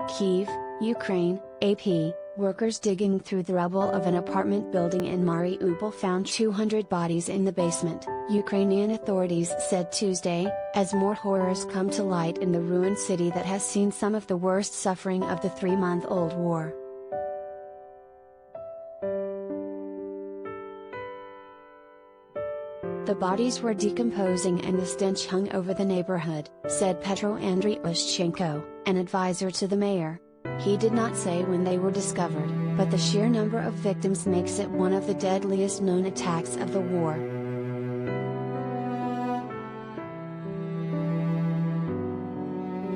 Kyiv, Ukraine, AP, workers digging through the rubble of an apartment building in Mariupol found 200 bodies in the basement, Ukrainian authorities said Tuesday, as more horrors come to light in the ruined city that has seen some of the worst suffering of the 3-month-old war. The bodies were decomposing and the stench hung over the neighborhood, said Petro Andryushchenko, an advisor to the mayor. He did not say when they were discovered, but the sheer number of victims makes it one of the deadliest known attacks of the war.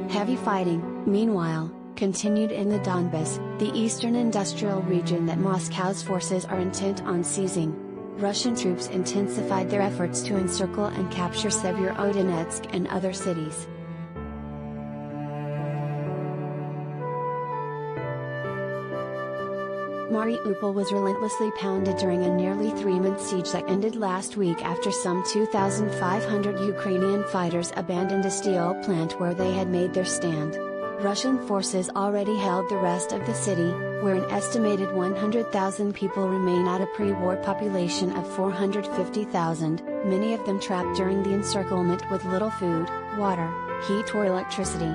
Heavy fighting, meanwhile, continued in the Donbas, the eastern industrial region that Moscow's forces are intent on seizing. Russian troops intensified their efforts to encircle and capture Severodonetsk and other cities. Mariupol was relentlessly pounded during a nearly 3-month siege that ended last week after some 2,500 Ukrainian fighters abandoned a steel plant where they had made their stand. Russian forces already held the rest of the city, where an estimated 100,000 people remain out of a pre-war population of 450,000, many of them trapped during the encirclement with little food, water, heat or electricity.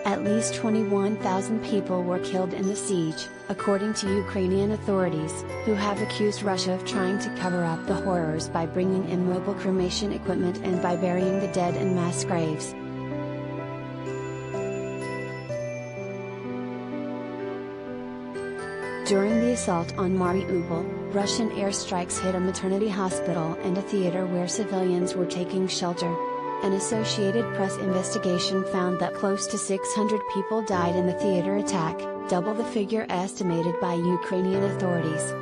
At least 21,000 people were killed in the siege, according to Ukrainian authorities, who have accused Russia of trying to cover up the horrors by bringing in mobile cremation equipment and by burying the dead in mass graves. During the assault on Mariupol, Russian airstrikes hit a maternity hospital and a theater where civilians were taking shelter. An Associated Press investigation found that close to 600 people died in the theater attack, double the figure estimated by Ukrainian authorities.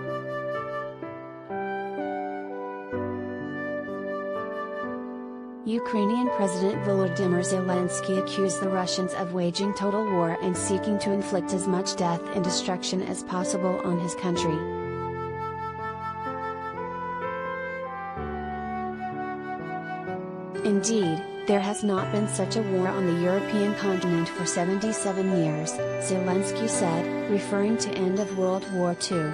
Ukrainian President Volodymyr Zelensky accused the Russians of waging total war and seeking to inflict as much death and destruction as possible on his country. Indeed, there has not been such a war on the European continent for 77 years, Zelensky said, referring to end of World War II.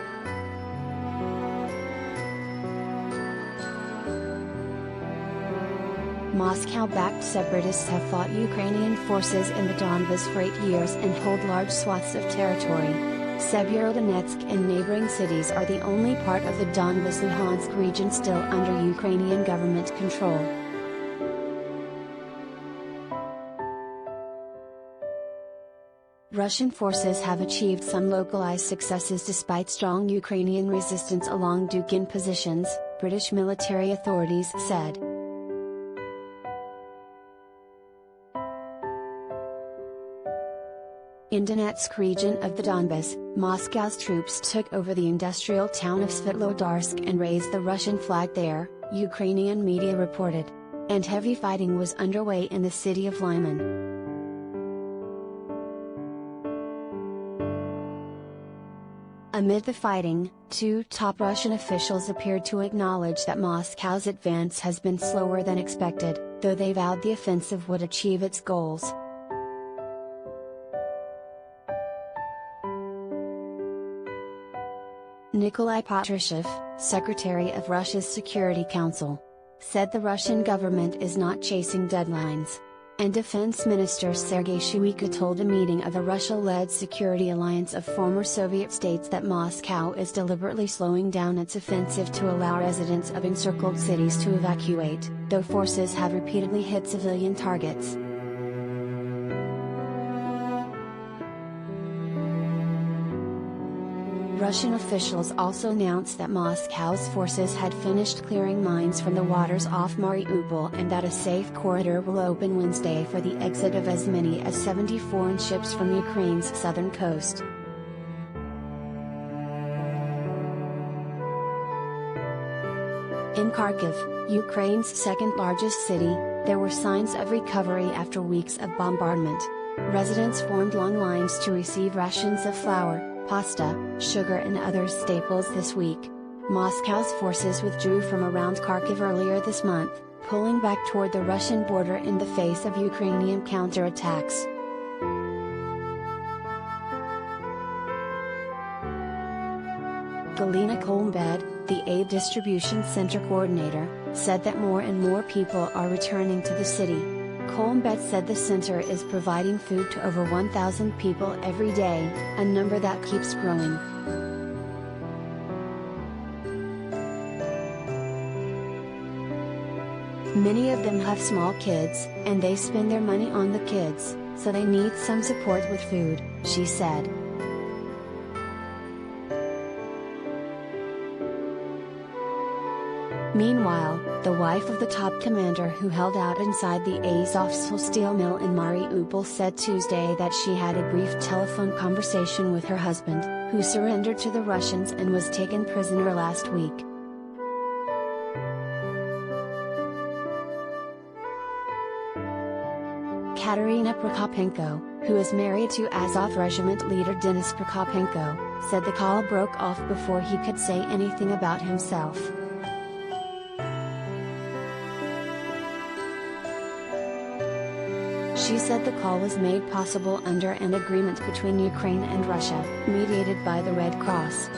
Moscow-backed separatists have fought Ukrainian forces in the Donbas for 8 years and hold large swaths of territory. Severodonetsk and neighboring cities are the only part of the Donbas-Luhansk region still under Ukrainian government control. Russian forces have achieved some localized successes despite strong Ukrainian resistance along Dugin positions, British military authorities said. In Donetsk region of the Donbas, Moscow's troops took over the industrial town of Svitlodarsk and raised the Russian flag there, Ukrainian media reported. And heavy fighting was underway in the city of Lyman. Amid the fighting, 2 top Russian officials appeared to acknowledge that Moscow's advance has been slower than expected, though they vowed the offensive would achieve its goals. Nikolai Patrushev, secretary of Russia's Security Council, said the Russian government is not chasing deadlines. And Defense Minister Sergei Shoigu told a meeting of a Russia-led security alliance of former Soviet states that Moscow is deliberately slowing down its offensive to allow residents of encircled cities to evacuate, though forces have repeatedly hit civilian targets. Russian officials also announced that Moscow's forces had finished clearing mines from the waters off Mariupol and that a safe corridor will open Wednesday for the exit of as many as 70 foreign ships from Ukraine's southern coast. In Kharkiv, Ukraine's second-largest city, there were signs of recovery after weeks of bombardment. Residents formed long lines to receive rations of flour, pasta, sugar and other staples this week. Moscow's forces withdrew from around Kharkiv earlier this month, pulling back toward the Russian border in the face of Ukrainian counterattacks. Galina Kolmbed, the aid distribution center coordinator, said that more and more people are returning to the city. Kolmbed said the center is providing food to over 1,000 people every day, a number that keeps growing. Many of them have small kids, and they spend their money on the kids, so they need some support with food, she said. Meanwhile, the wife of the top commander who held out inside the Azovstal steel mill in Mariupol said Tuesday that she had a brief telephone conversation with her husband, who surrendered to the Russians and was taken prisoner last week. Katerina Prokopenko, who is married to Azov Regiment leader Denis Prokopenko, said the call broke off before he could say anything about himself. She said the call was made possible under an agreement between Ukraine and Russia, mediated by the Red Cross.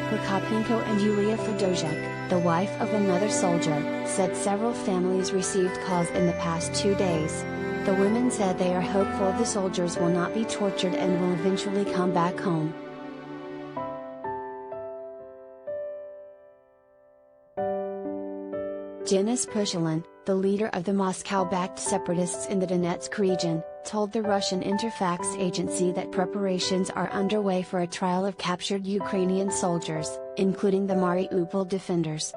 Prokopenko and Yulia Fedosiuk, the wife of another soldier, said several families received calls in the past 2 days. The women said they are hopeful the soldiers will not be tortured and will eventually come back home. Denis Pushilin, the leader of the Moscow-backed separatists in the Donetsk region, told the Russian Interfax agency that preparations are underway for a trial of captured Ukrainian soldiers, including the Mariupol defenders.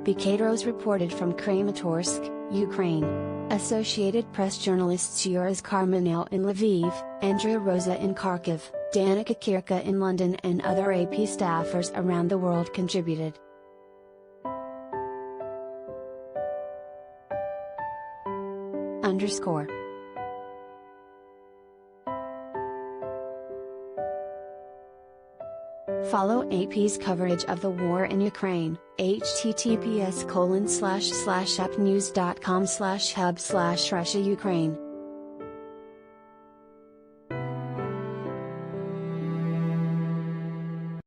Bekateros reported from Kramatorsk, Ukraine. Associated Press journalists Yuris Karmanel in Lviv, Andrea Rosa in Kharkiv, Danica Kirka in London and other AP staffers around the world contributed. Follow AP's coverage of the war in Ukraine, https://appnews.com/hub/Russia Ukraine.